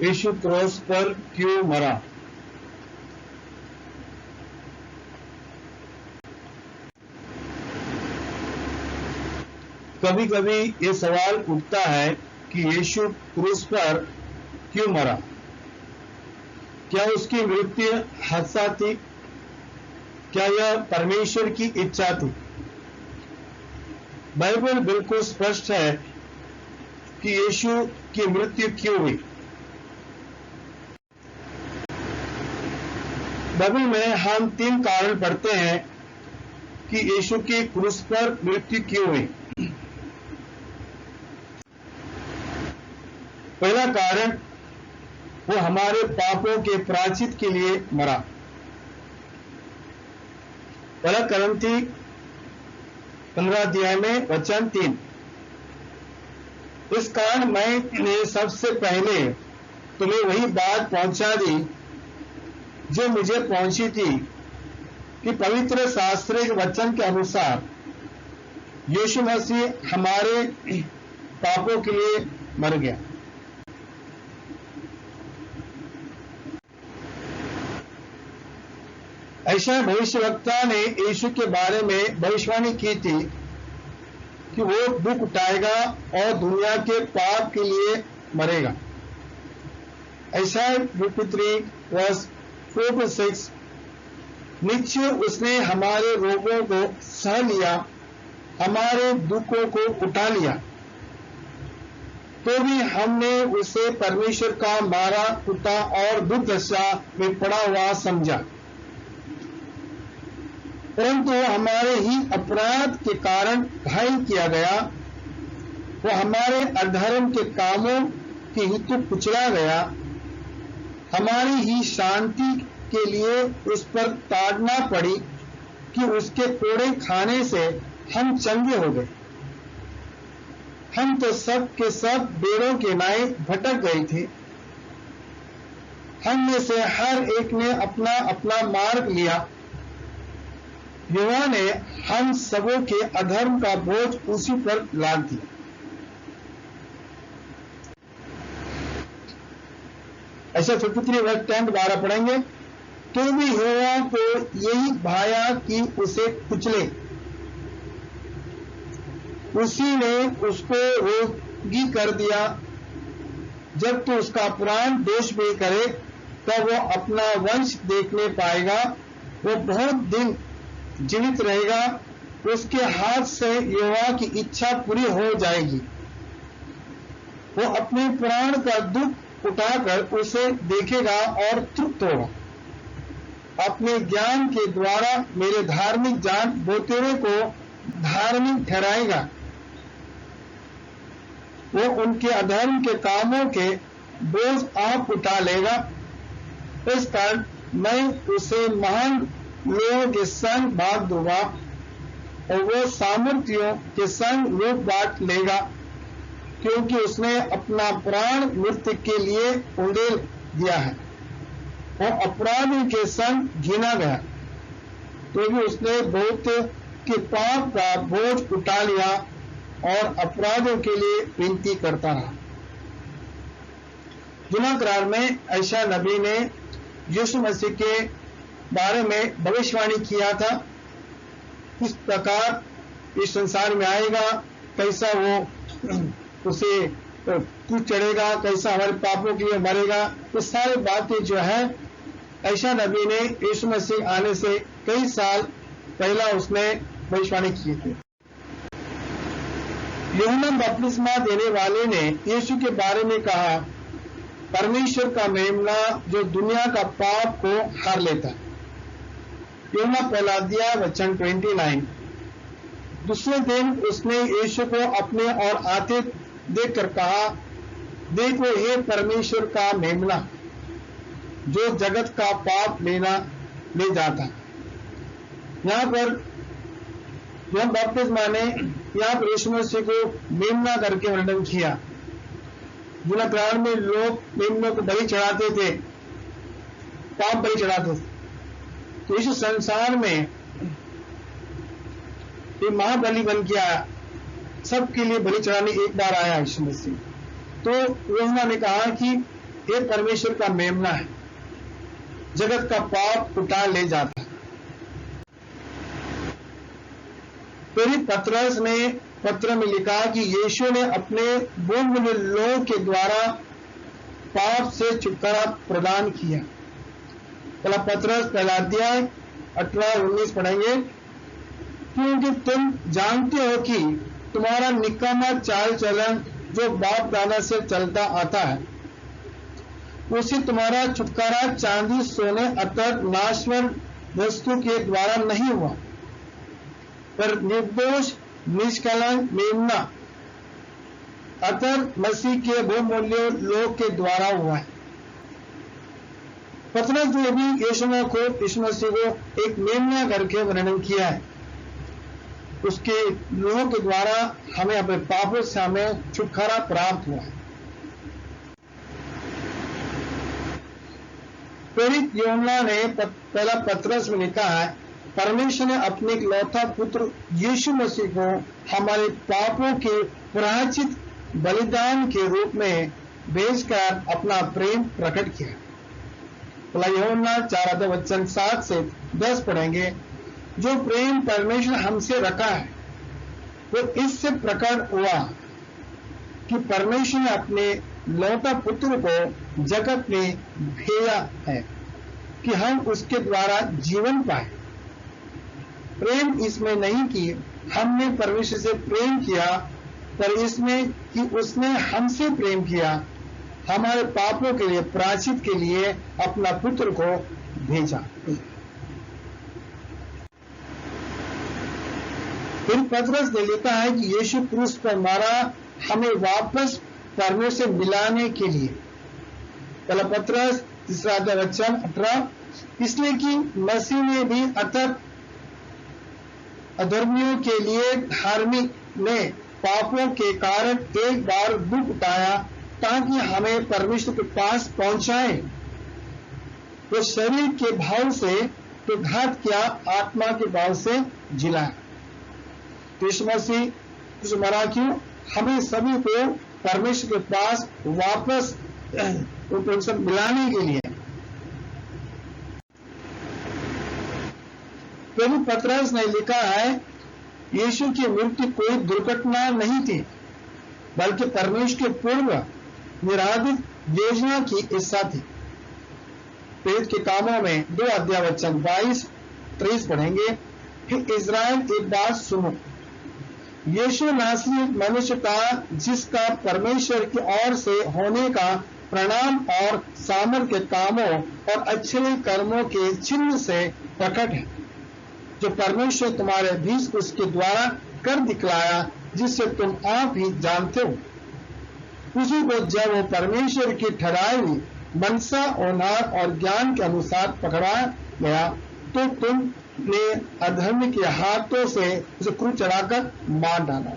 यीशु cross पर क्यों मरा? कभी कभी ये सवाल उठता है कि यीशु क्रूस पर क्यों मरा? क्या उसकी मृत्यु हादसा थी? क्या यह परमेश्वर की इच्छा थी? बाइबल बिल्कुल स्पष्ट है कि यीशु की मृत्यु क्यों हुई। बाइबल में हम 3 कारण पढ़ते हैं कि यीशु की क्रूस पर मृत्यु क्यों हुई। पहला कारण, वो हमारे पापों के प्रायश्चित के लिए मरा। पहला करंथी 15 अध्याय में वचन 3। इस कारण मैंने सबसे पहले तुम्हें वही बात पहुंचा दी जो मुझे पहुंची थी कि पवित्र शास्त्र के वचन के अनुसार यीशु मसीह हमारे पापों के लिए मर गया। ऐसा भविष्यवक्ता ने यीशु के बारे में भविष्यवाणी की थी कि वो दुख उठाएगा और दुनिया के पाप के लिए मरेगा। ऐसा 53:4-6, निश्चय उसने हमारे रोगों को सह लिया, हमारे दुखों को उठा लिया, तो भी हमने उसे परमेश्वर का मारा कुटा और दुर्दशा में पड़ा हुआ समझा, परंतु हमारे ही अपराध के कारण घायल किया गया। वो हमारे अधर्म के कामों के हेतु कुचला गया, हमारी ही शांति के लिए उस पर ताड़ना पड़ी कि उसके कोड़े खाने से हम चंगे हो गए। हम तो सब के सब बेड़ों के नाई भटक गए थे, हम में से हर एक ने अपना अपना मार्ग लिया, यहोवा ने हम सबों के अधर्म का बोझ उसी पर लाद दिया। ऐसा 53:10-12 पढ़ेंगे। तो भी यहोवा को यही भाया कि उसे कुचले, उसी ने उसको रोगी कर दिया। जब तो उसका प्राण दोष भी करे तब वो अपना वंश देखने पाएगा, वो बहुत दिन जीवित रहेगा, उसके हाथ से यहोवा की इच्छा पूरी हो जाएगी। वो अपने प्राण का दुख उठाकर उसे देखेगा और तृप्त होगा। अपने ज्ञान के द्वारा मेरे धार्मिक जान बोतेरे को धार्मिक ठहराएगा। वो उनके अधर्म के कामों के बोझ आप उठा लेगा। इस कारण मैं उसे महान लोगों के संग बांट दूंगा और वो सामर्थियों के संग रूप बांट लेगा, क्योंकि उसने अपना प्राण मृत्यु के लिए उंडेल दिया है। वो अपराधी के संग गिना गया, तो भी उसने बहुत के पाप का बोझ उठा लिया और अपराधों के लिए विनती करता रहा। जुना में ऐशा नबी ने यीशु मसीह के बारे में भविष्यवाणी किया था, किस प्रकार इस संसार में आएगा, कैसा वो उसे कुछ चढ़ेगा, कैसा हमारे पापों के लिए मरेगा। ये सारी बातें जो है ऐशा नबी ने यीशु मसीह आने से कई साल पहला उसने भविष्यवाणी की थी। यूहन्ना बपतिस्मा देने वाले ने यीशु के बारे में कहा, परमेश्वर का मेमना जो दुनिया का पाप को हार लेता है। यूहन्ना 1:29। दूसरे दिन उसने यीशु को अपने और आते देखकर कहा, देखो हे परमेश्वर का मेमना जो जगत का पाप ले जाता। यहाँ पर यूहन्ना बपतिस्मा ने यहाँ पर यीशु मसीह को मेमना करके वर्णन किया। जुना में लोग मेमनों को बलि चढ़ाते थे, पाप बलि चढ़ाते थे। तो इस संसार में ये महाबली बन के आया, सबके लिए बलि चढ़ाने एक बार आया यीशु मसीह। तो यूहन्ना ने कहा कि ये परमेश्वर का मेमना है, जगत का पाप उठा ले जाता है। फिर पतरस ने पत्र में लिखा कि यीशु ने अपने बहुमूल्य लोह के द्वारा पाप से छुटकारा प्रदान किया। पहला पतरस पहला अध्याय 18-19 पढ़ेंगे। क्योंकि तुम जानते हो कि तुम्हारा निकम्मा चाल चलन जो बाप दादा से चलता आता है, उसे तुम्हारा छुटकारा चांदी सोने अतः नाशवर वस्तु के द्वारा नहीं हुआ, पर निर्दोष निष्कलंक मेमना अतः मसीह के बहुमूल्य लोह के द्वारा हुआ है। पतरस ने भी यीशु मसीह को एक मेमना करके वर्णन किया है। उसके लोह के द्वारा हमें अपने पापों से हमें छुटकारा प्राप्त हुआ है। प्रेरित यूहन्ना ने पहला पतरस में लिखा है, परमेश्वर ने अपने इकलौता पुत्र यीशु मसीह को हमारे पापों के प्रायश्चित बलिदान के रूप में भेजकर अपना प्रेम प्रकट किया। पहला यूहन्ना 4:7-10 पढ़ेंगे। जो प्रेम परमेश्वर हमसे रखा है वो इससे प्रकट हुआ कि परमेश्वर ने अपने लौता पुत्र को जगत में भेजा है कि हम उसके द्वारा जीवन पाए। प्रेम इसमें नहीं कि हमने परमेश्वर से प्रेम किया, पर इसमें कि उसने हमसे प्रेम किया, हमारे पापों के लिए प्रायश्चित के लिए अपना पुत्र को भेजा। फिर पतरस ने लिखा है कि यीशु क्रूस पर मारा हमें वापस परमेश्वर से मिलाने के लिए। पहला पतरस 3:18, इसलिए कि मसीह ने भी अतः अधर्मियों के लिए धार्मिक ने पापों के कारण एक बार दुख उठाया ताकि हमें परमेश्वर के पास पहुंचाए। वो शरीर के भाव से तो घात किया, आत्मा के भाव से जिलाया। यीशु मसीह मरा क्यों? हमें सभी को परमेश्वर के पास वापस मिलाने के लिए। प्रभु पतरस ने लिखा है, यीशु की मृत्यु कोई दुर्घटना नहीं थी, बल्कि परमेश्वर के पूर्व निराधित योजना की हिस्सा थी। प्रेरित के कामों में 2:22-23 पढ़ेंगे। फिर इज़राइल एक बात सुनो, यीशु नासरी मनुष्य था जिसका परमेश्वर की ओर से होने का प्रणाम और सामर्थ्य के कामों और अच्छे कर्मों के चिन्ह से प्रकट है, जो परमेश्वर तुम्हारे बीच उसके द्वारा कर दिखलाया, जिससे तुम आप ही जानते हो। उसी को जब वो परमेश्वर की ठहराई हुई मनसा ओनार और ज्ञान के अनुसार पकड़ा गया, तो तुमने अधर्म के हाथों से उसे क्रूस चढ़ाकर मार डाला।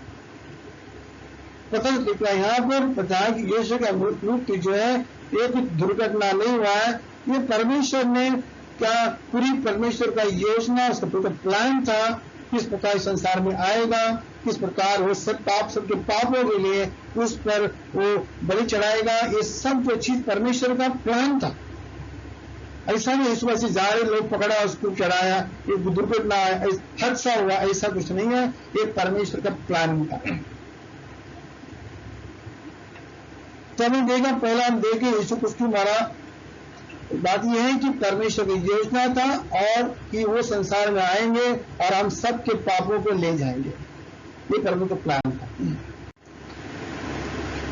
पता लिखा यहाँ पर बताया कि यीशु का मृत्यु जो है ये कुछ दुर्घटना नहीं हुआ है, ये परमेश्वर ने क्या पूरी परमेश्वर का योजना, उसका पूरा प्लान था, किस प्रकार संसार में आएगा, किस प्रकार वो सबके पापों के लिए उस पर वो बलि चढ़ाएगा। ये सब जो चीज परमेश्वर का प्लान था। ऐसा नहीं यीशु मसीह जा रहे लोग पकड़ा उसको चढ़ाया, ये दुर्घटना हादसा हुआ, ऐसा कुछ नहीं है। ये परमेश्वर का प्लान था। तो हमें देखा, पहला हम देखे यीशु क्यों मारा। बात यह है कि परमेश्वर की योजना था और कि वो संसार में आएंगे और हम सबके पापों को ले जाएंगे। ये परमेश्वर का प्लान था।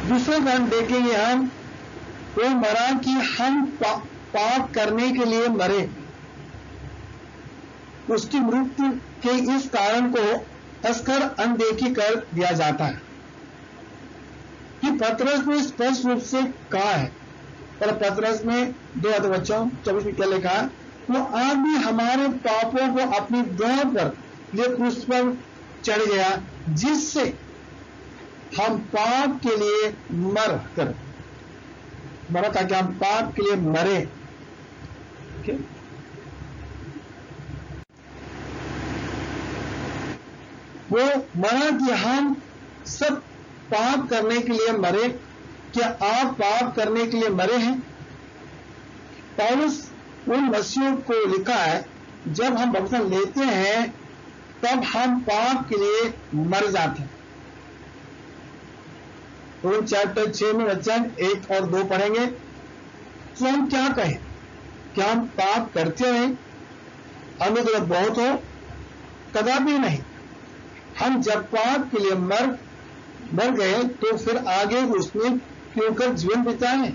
दूसरा काम देखेंगे हम, वो मरा कि हम पाप करने के लिए मरे। उसकी मृत्यु के इस कारण को असकर अनदेखी कर दिया जाता है कि पतरस ने स्पष्ट रूप से कहा है। पर पतरस में 2:24 में क्या लिखा है, वो आदमी हमारे पापों को अपनी देह पर ले क्रूस पर चढ़ गया, जिससे हम पाप के लिए मरा ताकि हम पाप के लिए मरे। वो मरा कि हम सब पाप करने के लिए मरे। क्या आप पाप करने के लिए मरे हैं? पौलुस उन मसीहों को लिखा है, जब हम बपतिस्मा लेते हैं तब हम पाप के लिए मर जाते हैं। तो चैप्टर 6 में वचन 1 और 2 पढ़ेंगे। तो हम क्या कहें? क्या हम पाप करते हैं? अनुग्रह बहुत हो? कदापि नहीं। हम जब पाप के लिए मर गए तो फिर आगे उसमें क्यों कर जीवन बिताएं?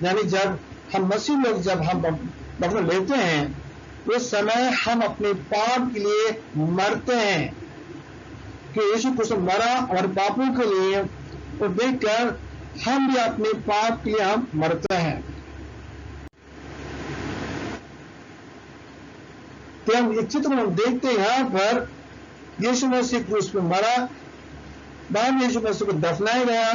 यानी जब हम मसीह लोग जब हम बपतिस्मा लेते हैं उस समय हम अपने पाप के लिए मरते हैं कि यीशु क्रिस्त मरा और पापों के लिए, और देखकर हम भी अपने पाप के लिए हम मरते हैं। तो हम एक चित्र में देखते हैं, यहां पर यीशु मसीह क्रूस पे मरा, बाद में यीशु मसीह को दफनाया गया,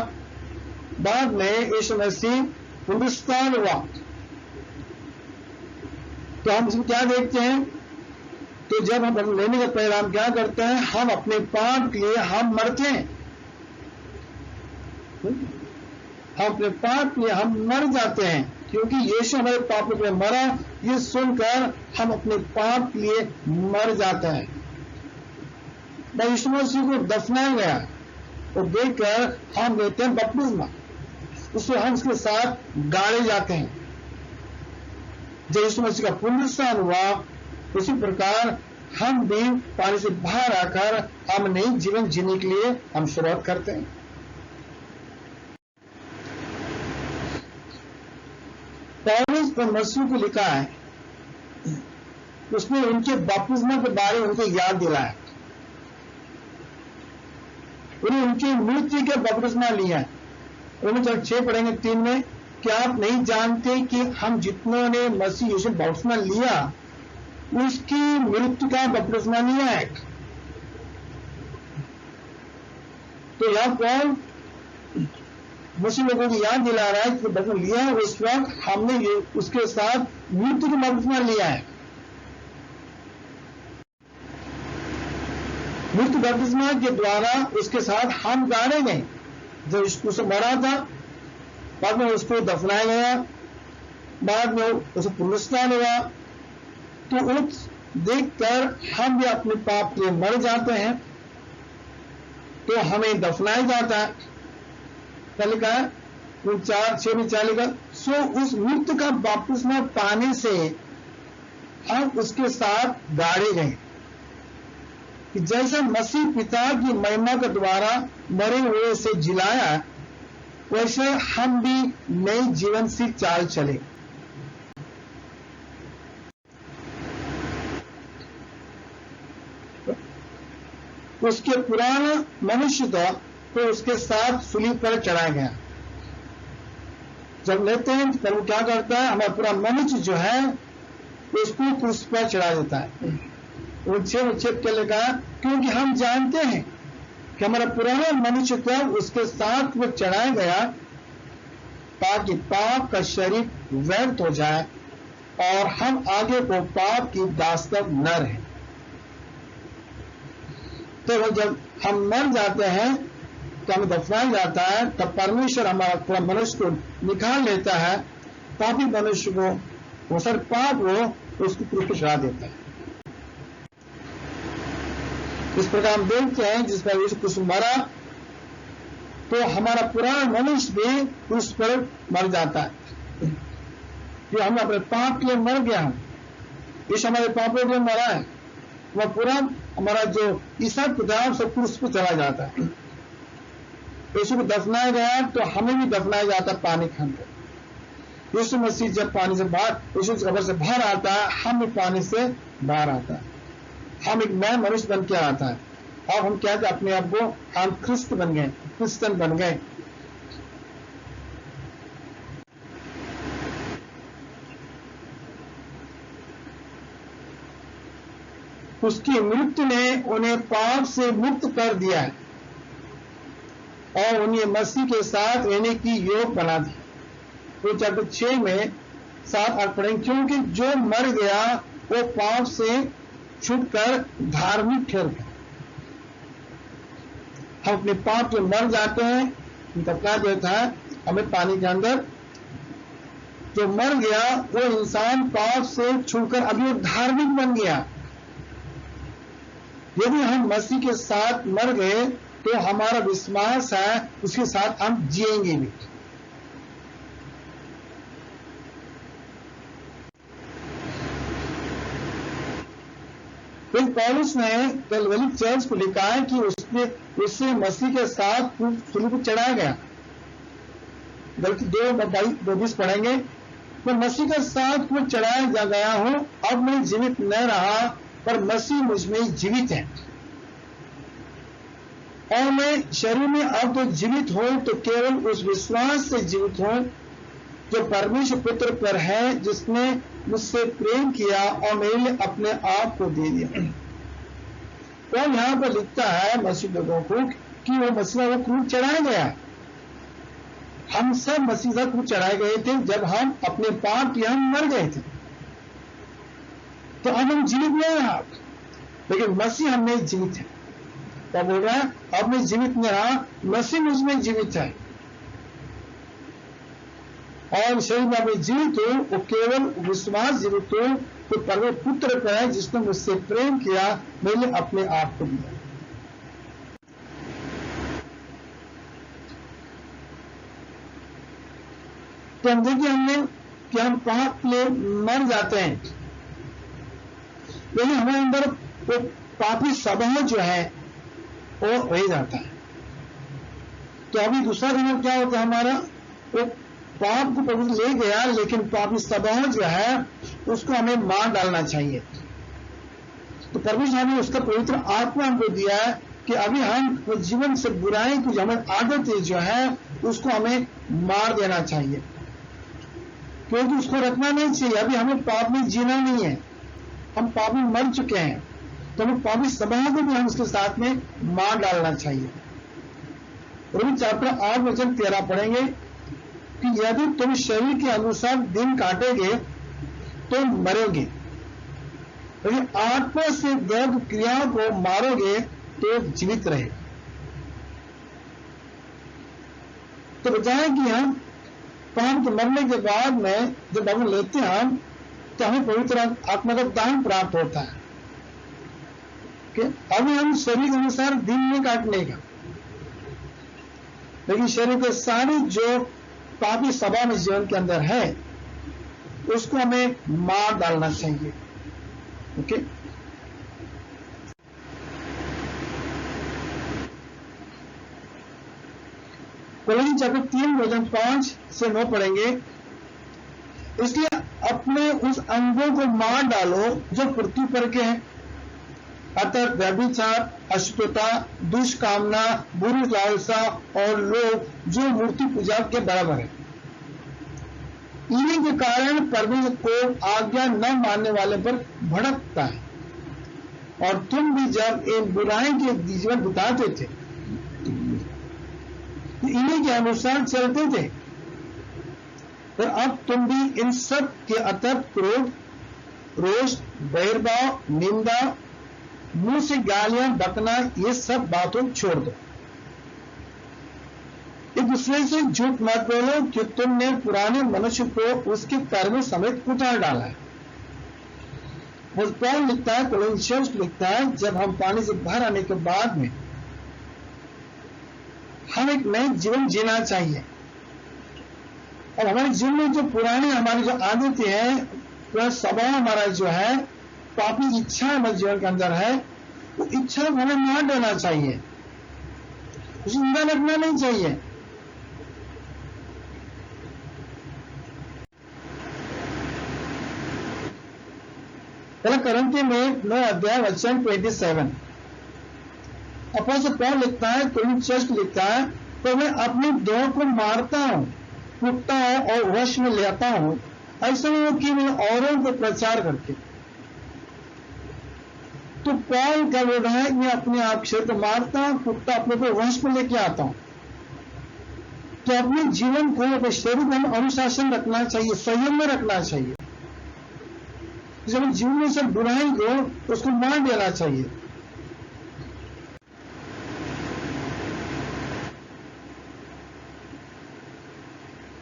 बाद में यीशु मसीह पुनरुत्थान हुआ। तो हम इसमें क्या देखते हैं? तो जब हम लेने का पहले हम क्या करते हैं? हम अपने पाप के लिए हम मरते हैं। हम अपने पाप के लिए हम मर जाते हैं, क्योंकि यीशु हमारे पापों के लिए मरा। ये सुनकर हम अपने पाप के लिए मर जाते हैं। यीशु मसीह को दफनाया गया और देखकर हम लेते हैं बपतिस्मा, उससे हम उसके साथ गाड़े जाते हैं। जब यीशु मसीह का पुनरुत्थान हुआ, उसी प्रकार हम भी पानी से बाहर आकर हम नई जीवन जीने के लिए हम शुरुआत करते हैं। पौलुस पर मसीह को लिखा है, उसने उनके बपतिस्मा के बारे में उनको याद दिलाया। उन्हें उनकी मृत्यु के बपतिस्मा लिया। उन्हें जब 6 पढ़ेंगे 3 में, क्या आप नहीं जानते कि हम जितनों ने मसीह यीशु बपतिस्मा लिया उसकी मृत्यु का बपतिस्मा लिया है? तो यहां कौन मसीह लोगों को याद दिला रहा है कि बपतिस्मा लिया है, उस वक्त हमने ये उसके साथ मृत्यु का बपतिस्मा लिया है। मृत्यु बपतिस्मा के द्वारा उसके साथ हम गाड़े गए। जब उसको मरा था, बाद में उसको दफनाया गया, बाद में उसको पुनरुत्थान हुआ, तो उस देखकर हम भी अपने पाप के लिए मर जाते हैं, तो हमें दफनाया जाता है। क्या लिखा है? 4:6 में 4 लिखा, सो उस मृत्यु का बपतिस्मा पाने से हम उसके साथ गाड़े गए कि जैसे मसीह पिता की महिमा के द्वारा मरे हुए से जिलाया, वैसे हम भी नई जीवन सी चाल चले। उसके पुराना मनुष्य था तो उसके साथ सूली पर चढ़ाया गया। जब लेते हैं तो वो क्या करता है? हमारा पूरा मनुष्य जो है उसको क्रूस पर चढ़ा देता है। उच्छेद के लगा, क्योंकि हम जानते हैं कि हमारा पुराना मनुष्य था उसके साथ वो चढ़ाया गया, ताकि पाप का शरीर व्यर्थ हो जाए और हम आगे को पाप की दास्तान न रहे। तो जब हम मर जाते हैं तो हमें दफनाया जाता है, तब परमेश्वर हमारा पूरा मनुष्य को निकाल लेता है, पापी मनुष्य को वो सर पाप हो उसको क्रूस पर चढ़ा देता है। इस प्रकार हम देखते हैं जिस पर यीशु क्रूस मरा तो हमारा पुराना मनुष्य भी क्रूस पर मर जाता है। जो हम अपने पाप के लिए मर गया, हम यीशु हमारे पापों के लिए मरा है, वह पूरा हमारा जो ईसा किताब सब क्रूस पर चला जाता है। यीशु को दफनाया गया तो हमें भी दफनाया जाता है पानी के अंदर। यीशु मसीह जब पानी से बाहर, यीशु कब्र से बाहर आता है, हम भी पानी से बाहर आता है, हम एक नया मनुष्य बन के आता है। और हम क्या कहते अपने आप को हम ख्रिस्त बन गए, क्रिश्चियन बन गए। उसकी मृत्यु ने उन्हें पाप से मुक्त कर दिया है और उन्हें मसीह के साथ रहने की योग बना दी। तो चैप्टर 6 में 7-8 पढ़ेंगे, क्योंकि जो मर गया वो पाप से छूटकर धार्मिक ठहर गया। हम अपने पाप में मर जाते हैं, तब क्या देता है हमें पानी के अंदर। जो मर गया वो इंसान पाप से छूकर अभी वो धार्मिक बन गया। यदि हम मसीह के साथ मर गए तो हमारा विश्वास है उसके साथ हम जिएंगे भी। फिर पौलुस ने गलगली चर्च को लिखा है कि उससे मसीह के साथ क्रूस पर चढ़ाया गया। बल्कि 2:22 पढ़ेंगे, तो मसीह के साथ क्रूस चढ़ाया जा गया हूं, अब मैं जीवित न रहा पर मसीह मुझ में जीवित है, और मैं शरीर में अब तो जीवित हूं तो केवल उस विश्वास से जीवित हूं जो परमेश्वर पुत्र पर है, जिसने मुझसे प्रेम किया और मेरे लिए अपने आप को दे दिया। तो यहां पर लिखता है मसीह लोगों को कि वो मसीह को क्रूस चढ़ाया गया। हम सब मसीह का क्रूस चढ़ाए गए थे जब हम अपने पाप के हम मर गए थे, तो अब हम जीवित नहीं रहा, लेकिन मसीह हमें जीवित है। क्या बोल रहा है? अब मैं जीवित नहीं रहा, मसीह मुझ में जीवित है, और शरीर में मैं जीवित हूं, वो केवल विश्वास जीवित हूं तो परमेश्वर पुत्र पर है जिसने मुझसे प्रेम किया, मैंने अपने आप को दिया। तो हम देखिए हमने कि हम पाप में मर जाते हैं, लेकिन हमारे अंदर वो पापी स्वभाव जो है वो रह जाता है। तो अभी दूसरा दिन क्या होता है, हमारा वो पाप को प्रभु ले गया, लेकिन पापी स्वभाव जो है उसको हमें मार डालना चाहिए। तो परमेश्वर ने उसका पवित्र आत्मा हमको दिया है कि अभी हम वो जीवन से बुराई की जो हमारी आदतें जो है उसको हमें मार देना चाहिए, क्योंकि उसको रखना नहीं चाहिए। अभी हमें पाप में जीना नहीं है, हम पाप में मर चुके हैं, तो हमें पापी स्वभाव को भी हम उसके साथ में मार डालना चाहिए। रोमी 4:8-13 पढ़ेंगे कि यदि तुम शरीर के अनुसार दिन काटेंगे तो मरोगे, लेकिन आत्मा से दैव क्रियाओं को मारोगे तो जीवित रहे। तो बताएं कि हम पाप के मरने के बाद में जब हम लेते हैं हम, तो हमें पवित्र आत्मा का दान प्राप्त होता है कि अभी हम शरीर के अनुसार दिन नहीं काटने का, लेकिन शरीर के सारे जो पापी स्वभाव में जीवन के अंदर है उसको हमें मार डालना चाहिए। ओके, कोलोसी चैप्टर 3:5-9 पढ़ेंगे। इसलिए अपने उस अंगों को मार डालो जो पृथ्वी पर के हैं, अतः व्यभिचार, अशुद्धता, दुष्कामना, बुरी लालसा और लोभ जो मूर्ति पूजा के बराबर है। इन्हीं के कारण परमेश्वर को आज्ञा न मानने वाले पर भड़कता है, और तुम भी जब इन बुराई के जीवन बिताते थे तो इन्हीं के अनुसार चलते थे, और अब तुम भी इन सब के अतर्क क्रोध, रोष, बहिर्भाव, निंदा, मुंह से गालियां बकना, ये सब बातों छोड़ दो। एक दूसरे से झूठ मत बोलो कि तुमने पुराने मनुष्य को उसके कर्मों समेत उतार डाला है। पौल लिखता है, कोलोसियंस लिखता है, जब हम पानी से बाहर आने के बाद में हम एक नए जीवन जीना चाहिए, और हमारे जीवन में जो पुराने हमारी जो आदतें हैं, पूरा स्वभाव हमारा जो है, पापी इच्छा हमारे जीवन के अंदर है, वो इच्छा को हमें मार देना चाहिए, उसे जिंदा रखना नहीं चाहिए। पहला कुरिन्थियों में 9:27 अपोस्टल पौल लिखता है, कोरिन्थियों को लिखता है, तो मैं अपनी देह को मारता हूं, कूटता हूं और वश में लेता हूं, ऐसा नहीं कि मैं औरों को प्रचार करके। तो पौल क्या बोल रहा है, मैं अपने आप शरीर को मारता हूं, कूटता, अपने को वश में लेके आता हूं। तो अपने जीवन को, अपने शरीर में अनुशासन रखना चाहिए, संयम में रखना चाहिए। जब जीवन में सब बुराई को उसको मार देना चाहिए।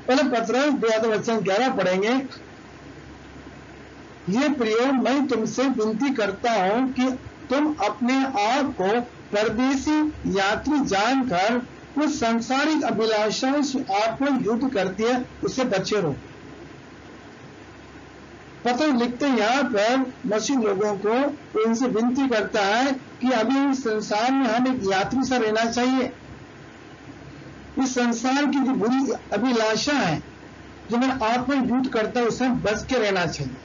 पहले पत्रस 2:11 पढ़ेंगे। ये प्रियो, मैं तुमसे विनती करता हूं कि तुम अपने आप को परदेसी यात्री जानकर उस सांसारिक अभिलाषाओं से आपको युद्ध करती है उससे बचे रहो। पत्र लिखते यहाँ पर मसीह लोगों को उनसे विनती करता है कि अभी इस संसार में हम एक यात्री सा रहना चाहिए। इस संसार की जो बुरी अभिलाषा है जो मैं आप में युद्ध करता है उससे बच के रहना चाहिए।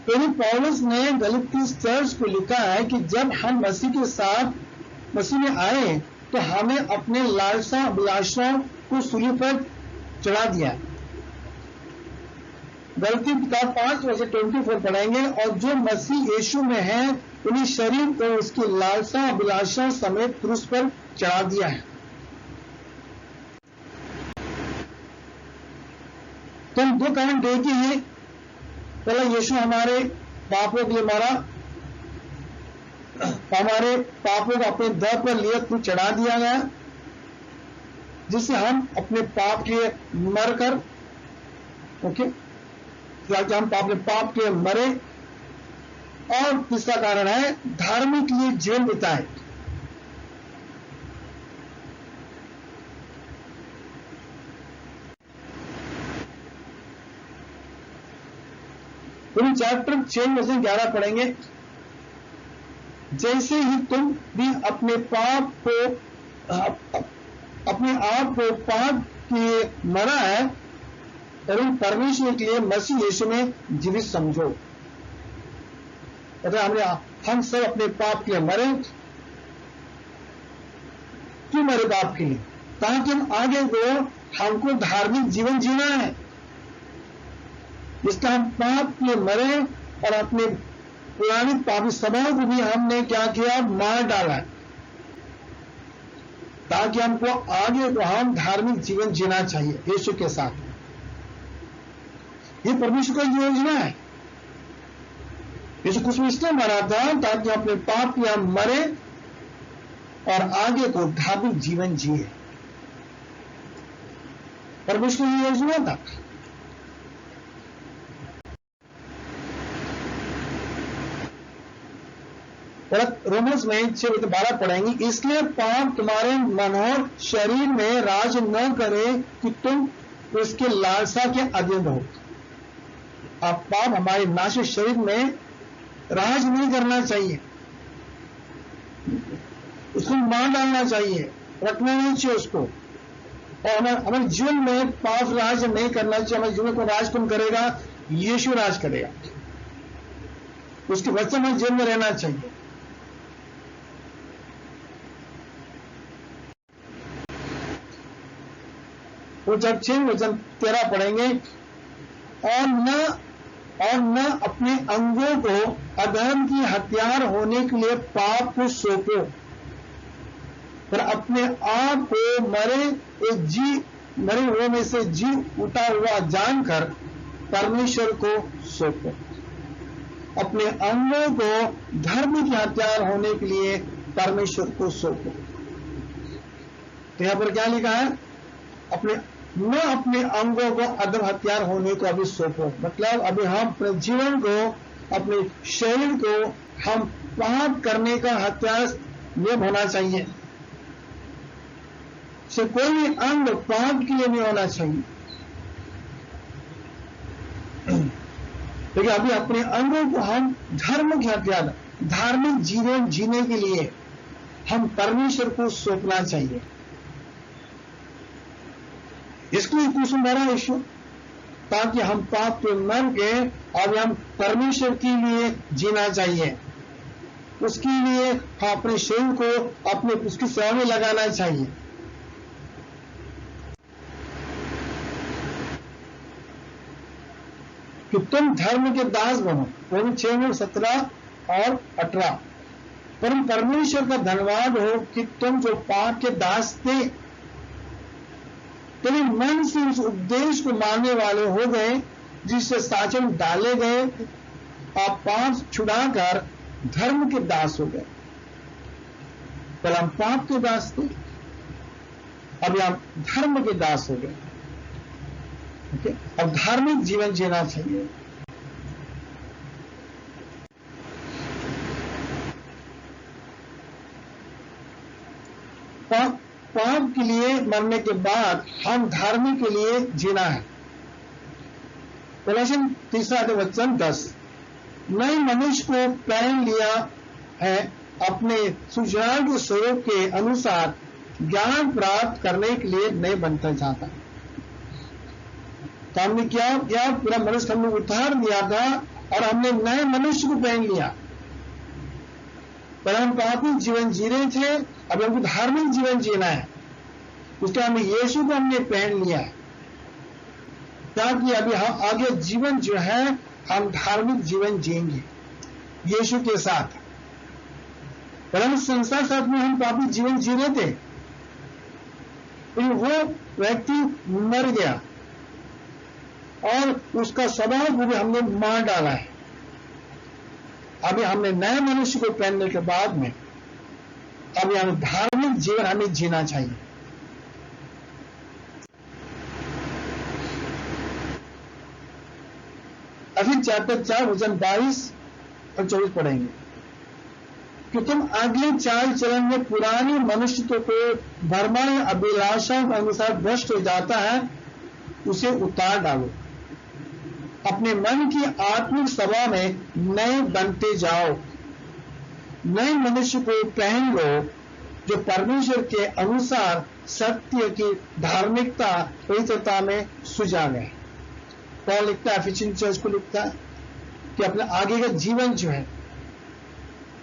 तो पौलुस ने गलाती चर्च को लिखा है कि जब हम मसीह के साथ मसीह में आए तो हमें अपने लालसा अभिलाषाओं को सूली पर चढ़ा दिया। गलाती किताब 5:24 पढ़ेंगे। और जो मसीह यीशु में है उन्हें शरीर को उसकी लालसा अभिलाषा समेत क्रूस पर चढ़ा दिया है। तो हम दो कारण देखे हैं। पहला, यीशु हमारे पापों के लिए मरा, हमारे पापों को अपने दर पर लिए क्रूस चढ़ा दिया गया, जिससे हम अपने पाप के लिए मरकर ताकि हम अपने पाप के लिए मरे। और तीसरा कारण है धार्मिक के लिए जीवन बिताए। चैप्टर 6:11 पढ़ेंगे। जैसे ही तुम भी अपने आप को पाप के मरा है और परमेश्वर के लिए मसीह यीशु में जीवित समझो। हम सब अपने पाप के लिए मरे। क्यों मरे पाप के लिए? ताकि हम आगे को हमको धार्मिक जीवन जीना है। इसका हम पाप के लिए मरे और अपने पुरानी पापी स्वभाव को भी हमने क्या किया? मार डाला, ताकि हमको आगे को हम धार्मिक जीवन जीना चाहिए यीशु के साथ। ये परमेश्वर की योजना है। यीशु कुछ इसलिए मरा था ताकि अपने पाप के हम मरे और आगे को धार्मिक जीवन जिए। परमेश्वर की योजना था। रोमन्स में 6:12 पढ़ेंगे। इसलिए पाप तुम्हारे मन और शरीर में राज न करे कि तुम उसके लालसा के अधीन रहो। अब पाप हमारे नाश शरीर में राज नहीं करना चाहिए, उसको मार डालना चाहिए, रखना नहीं चाहिए उसको। और हमारे जीवन में पाप राज नहीं करना चाहिए। हमारे जीवन को राज कौन करेगा? यीशु राज करेगा। उसके वचन हमारे जीवन में रहना चाहिए। वो जब 6:13 पढ़ेंगे। और न अपने अंगों को अधर्म की हथियार होने के लिए पाप को सौंपो, पर अपने आप को मरे हुए में से जी उठा हुआ जानकर परमेश्वर को सौंपो। अपने अंगों को धर्म की हथियार होने के लिए परमेश्वर को सौंपो। तो यहां पर क्या लिखा है? अपने अंगों को अधर्म हथियार होने को अभी सौंपो। मतलब अभी हम अपने जीवन को, अपने शरीर को हम पाप करने का हथियार नहीं होना चाहिए। से कोई भी अंग पाप के लिए नहीं होना चाहिए। लेकिन अभी अपने अंगों को हम धर्म के हथियार, धार्मिक जीवन जीने के लिए हम परमेश्वर को सौंपना चाहिए। इसके लिए कुछ मरा यीशु, ताकि हम पाप पे मर के अब हम परमेश्वर के लिए जीना चाहिए। उसके लिए हम अपने शरीर को उसकी सेवा में लगाना चाहिए। कि तुम धर्म के दास बनो। 6:17 और 18। पर परमेश्वर का धन्यवाद हो कि तुम जो पाप के दास थे, तेरे मन से उस उपदेश को मानने वाले हो गए जिससे साचन डाले गए। आप पाप छुड़ाकर धर्म के दास हो गए। पहले हम पाप के दास थे, अभी हम धर्म के दास हो गए। ओके, अब धार्मिक जीवन जीना चाहिए। पाप के लिए मरने के बाद हम धार्मिक के लिए जीना है। कोलोसियन 3:10, नए मनुष्य को पहन लिया है, अपने सुजान के स्वरूप के अनुसार ज्ञान प्राप्त करने के लिए नए बनता जाता। तो हमने क्या किया? पूरा मनुष्य हमने उतार दिया था और हमने नए मनुष्य को पहन लिया। पहले हम पापी जीवन जी रहे थे, अब हमको धार्मिक जीवन जीना है। उसके हमें यीशु को हमने पहन लिया है, ताकि अभी हम आगे जीवन जो है हम धार्मिक जीवन जिएंगे यीशु के साथ। पहले हम संसार साथ में हम पापी जीवन जी रहे थे, फिर वो व्यक्ति मर गया और उसका स्वभाव को भी हमने मार डाला है। अभी हमने नए मनुष्य को पहनने के बाद में अभी हमें धार्मिक जीवन हमें जीना चाहिए। अभी चैप्टर 4 वचन 22 और 24 पढ़ेंगे कि तुम अगले चाल चलन में पुराने मनुष्य को भरमाए अभिलाषाओं के अनुसार भ्रष्ट हो जाता है, उसे उतार डालो। अपने मन की आत्मिक सभा में नए बनते जाओ। नए मनुष्य को पहन लो, जो परमेश्वर के अनुसार सत्य की धार्मिकता पवित्रता में सुजा गए। पौल लिखता है, एफिसियन चर्च को लिखता है कि अपने आगे का जीवन जो है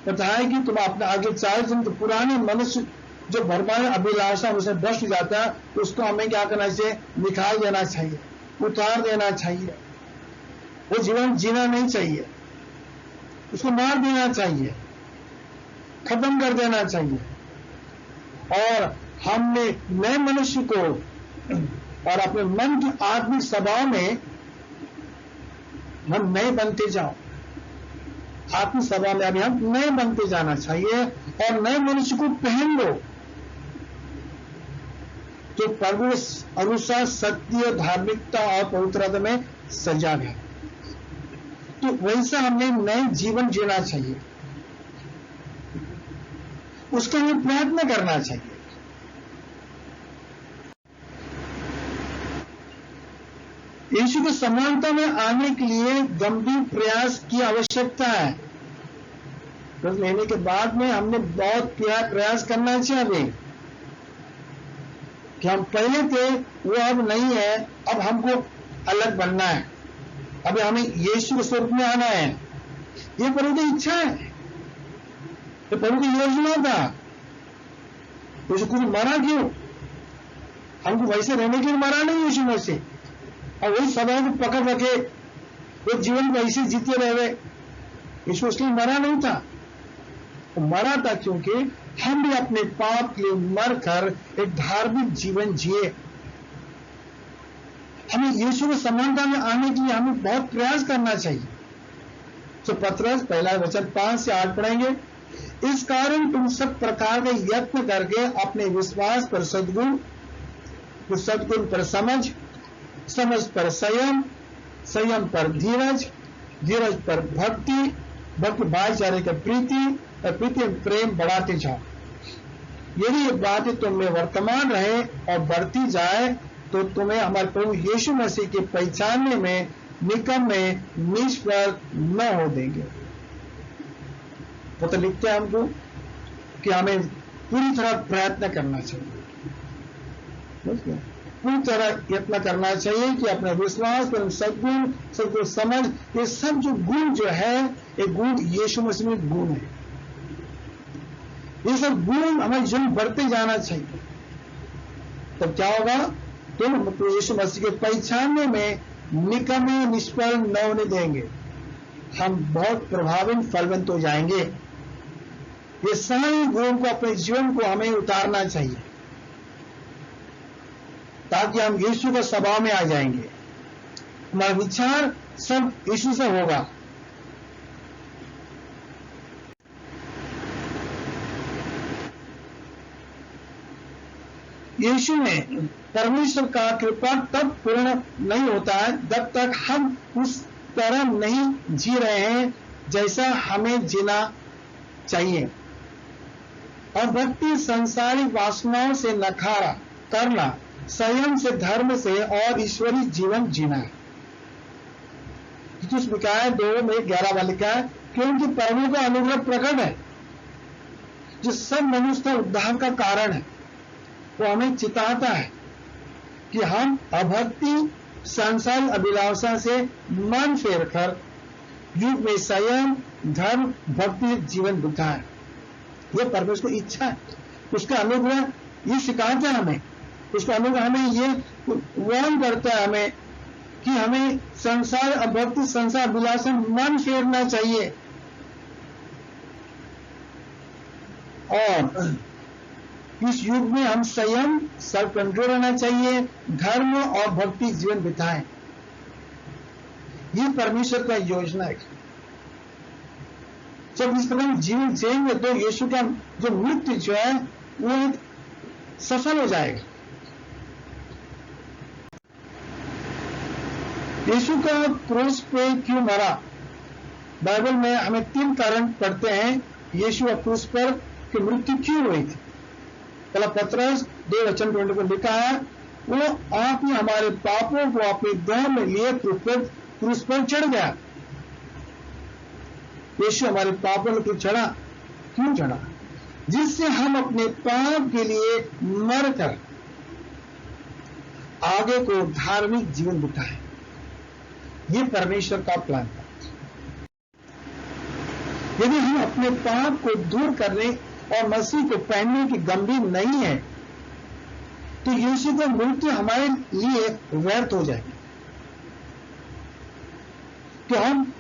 बताया कि तुम अपने आगे चाहे तो पुराने मनुष्य जो भरमाए अभिलाषा उसे भ्रष्ट जाता है, उसको हमें क्या करना चाहिए? निकाल देना चाहिए, उतार देना चाहिए। वो जीवन जीना नहीं चाहिए, उसको मार देना चाहिए, खत्म कर देना चाहिए। और हमने नए मनुष्य को और अपने मन की आत्मिक स्वभाव में हम नए बनते जाओ। आत्मिक स्वभाव में अभी हम नए बनते जाना चाहिए और नए मनुष्य को पहन लो, जो प्रभु अनुसार सत्य धार्मिकता और पवित्रता में सजा है। तो वैसा हमने नए जीवन जीना चाहिए, उसका हमें प्रयत्न करना चाहिए। यीशु की समानता में आने के लिए गंभीर प्रयास की आवश्यकता है। तो लेने के बाद में हमने बहुत प्रयास करना चाहिए अभी कि हम पहले थे वो अब नहीं है, अब हमको अलग बनना है, अभी हमें यीशु के स्वरूप में आना है। ये प्रभु की इच्छा है, ये प्रभु की योजना था। यीशु को मरा क्यों? हमको वैसे रहने के लिए मरा नहीं यीशु में से, और वही सदा को पकड़ रखे वो जीवन को ऐसे जीते रहे। यीशु उसके लिए मरा नहीं था, वो मरा था क्योंकि हम भी अपने पाप के लिए मरकर एक धार्मिक जीवन जिए। हमें यीशु की समानता में आने के लिए हमें बहुत प्रयास करना चाहिए। तो पत्रस पहला वचन 5 से 8 पढ़ेंगे। इस कारण तुम सब प्रकार के यत्न करके अपने विश्वास पर सद्गुण, सद्गुण पर समझ, समझ पर संयम, संयम पर धीरज, धीरज पर भक्ति, भक्ति भाईचारे की प्रीति, और प्रीति में प्रेम बढ़ाते जाओ। यदि ये बातें तुम में वर्तमान रहे और बढ़ती जाए तो तुम्हें हमारे प्रभु यीशु मसीह के पहचानने में निकम्मे निष्फल न हो देंगे। वो तो लिखते हैं हमको कि हमें पूरी तरह प्रयत्न करना चाहिए, पूरी तरह यत्न करना चाहिए कि अपने विश्वास पर सद्गुण, सद्गुण समझ, ये सब जो गुण जो है ये गुण यीशु मसीह में गुण है। ये सब गुण हमें जीवन बढ़ते जाना चाहिए। तब क्या होगा? तुम यीशु मसीह के पहचानने में निकम्मे निष्फल न होने देंगे, हम बहुत प्रभावित फलवंत हो जाएंगे। ये सारे गुण को अपने जीवन को हमें उतारना चाहिए ताकि हम यीशु के स्वभाव में आ जाएंगे। हमारा विचार सब यीशु से होगा। यीशु में परमेश्वर का कृपा तब पूर्ण नहीं होता है जब तक हम उस तरह नहीं जी रहे हैं जैसा हमें जीना चाहिए। और भक्ति संसारिक वासनाओं से नखारा करना, संयम से, धर्म से और ईश्वरीय जीवन जीना है। उसमें क्या है 2:11 वाले क्या है, क्योंकि प्रभु का अनुग्रह प्रकट है जो सब मनुष्य का उद्धार का कारण है। वो हमें चिताता है कि हम अभक्ति सांसारिक अभिलाषा से मन फेर कर युग में संयम, धर्म, भक्ति जीवन बिताएं। यह परमेश्वर की इच्छा है। उसका अनुग्रह ये सिखाता है हमें, उसका अनुग्रह हमें ये वार्न करता है हमें कि हमें संसार अभक्ति, संसार अभिलाषा मन फेरना चाहिए और इस युग में हम संयम, सेल्फ कंट्रोल रहना चाहिए, धर्म और भक्ति जीवन बिताएं। ये परमेश्वर का योजना है। जब इस प्रकार जीवन जिएंगे तो यीशु का जो मृत्यु जो है वो सफल हो जाएगा। यीशु का क्रूस पे क्यों मरा? बाइबल में हमें 3 कारण पढ़ते हैं यीशु का क्रूस पर कि मृत्यु क्यों हुई थी। पहला पत्रस 2:20 को लिखा है, वो आपने हमारे पापों को अपने देह में लिए क्रूस पर चढ़ गया। यीशु हमारे पापों पर चढ़ा, क्यों चढ़ा? जिससे हम अपने पाप के लिए मरकर आगे को धार्मिक जीवन बिताएं। ये परमेश्वर का प्लान था। यदि हम अपने पाप को दूर करने और मसीह को पहनने की गंभीर नहीं है तो यीशु का मृत्यु हमारे लिए व्यर्थ हो जाएगी। तो हम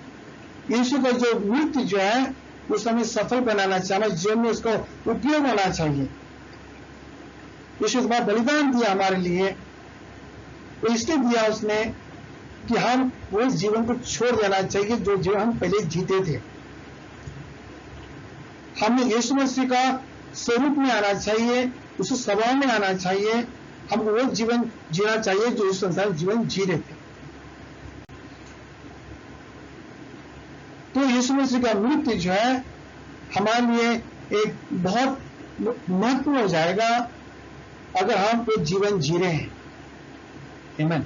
यीशु का जो मृत्यु जो है उस हमें सफल बनाना चाहिए, हमारे जीवन में उसका उपयोग होना चाहिए। यीशु ने बलिदान दिया हमारे लिए, तो इसलिए दिया उसने कि हम उस जीवन को छोड़ देना चाहिए जो जीवन हम पहले जीते थे। हमें यीशु मसीह का स्वरूप में आना चाहिए, उस स्वभाव में आना चाहिए। हमको वो जीवन जीना चाहिए जो इस संसार जीवन जी रहे थे। तो यीशु मसीह का मृत्यु जो है हमारे लिए एक बहुत महत्वपूर्ण हो जाएगा अगर हम वो जीवन जी रहे हैं। आमीन।